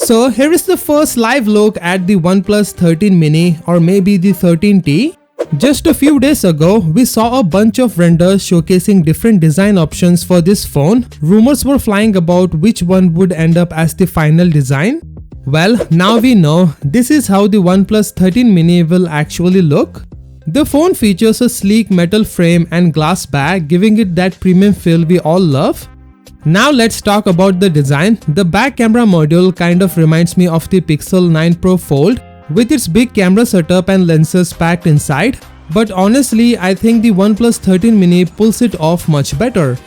So here is the first live look at the OnePlus 13 mini or maybe the 13T. Just a few days ago, we saw a bunch of renders showcasing different design options for this phone. Rumors were flying about which one would end up as the final design. Well, now we know this is how the OnePlus 13 mini will actually look. The phone features a sleek metal frame and glass back, giving it that premium feel we all love. Now let's talk about the design. The back camera module kind of reminds me of the Pixel 9 Pro Fold with its big camera setup and lenses packed inside. But honestly, I think the OnePlus 13 mini pulls it off much better.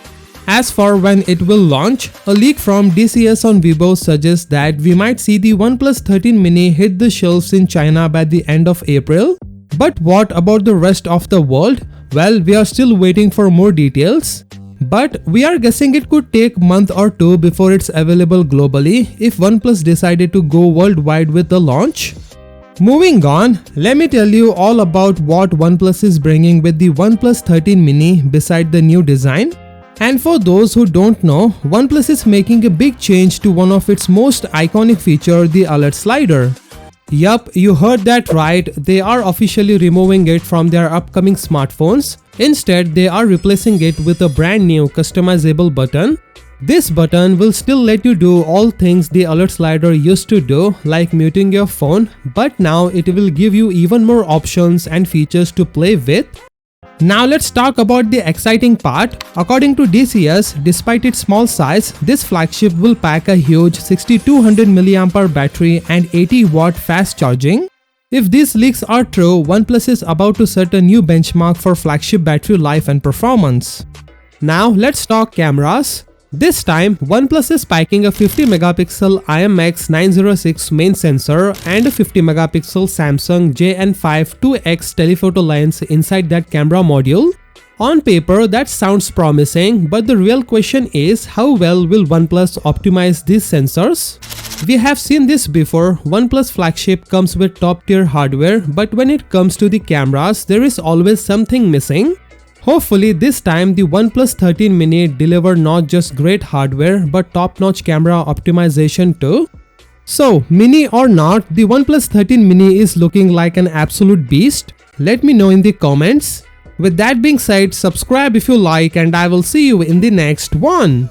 As for when it will launch, a leak from DCS on Weibo suggests that we might see the OnePlus 13 mini hit the shelves in China by the end of April. But what about the rest of the world? Well, we are still waiting for more details. But we are guessing it could take a month or two before it's available globally if OnePlus decided to go worldwide with the launch. Moving on, let me tell you all about what OnePlus is bringing with the OnePlus 13 mini beside the new design. And for those who don't know, OnePlus is making a big change to one of its most iconic features, the alert slider. Yup, you heard that right, they are officially removing it from their upcoming smartphones. Instead, they are replacing it with a brand new customizable button. This button will still let you do all things the alert slider used to do, like muting your phone, but now it will give you even more options and features to play with. Now let's talk about the exciting part. According to DCS, despite its small size, this flagship will pack a huge 6200 mAh battery and 80 watt fast charging. If these leaks are true, OnePlus is about to set a new benchmark for flagship battery life and performance. Now let's talk cameras. This time, OnePlus is packing a 50 megapixel IMX906 main sensor and a 50 megapixel Samsung JN5 2x telephoto lens inside that camera module. On paper, that sounds promising, but the real question is how well will OnePlus optimize these sensors? We have seen this before. OnePlus flagship comes with top tier hardware, but when it comes to the cameras, there is always something missing. Hopefully this time the OnePlus 13 mini deliver not just great hardware but top-notch camera optimization too. So mini or not, the OnePlus 13 mini is looking like an absolute beast. Let me know in the comments. With that being said, subscribe if you like and I will see you in the next one.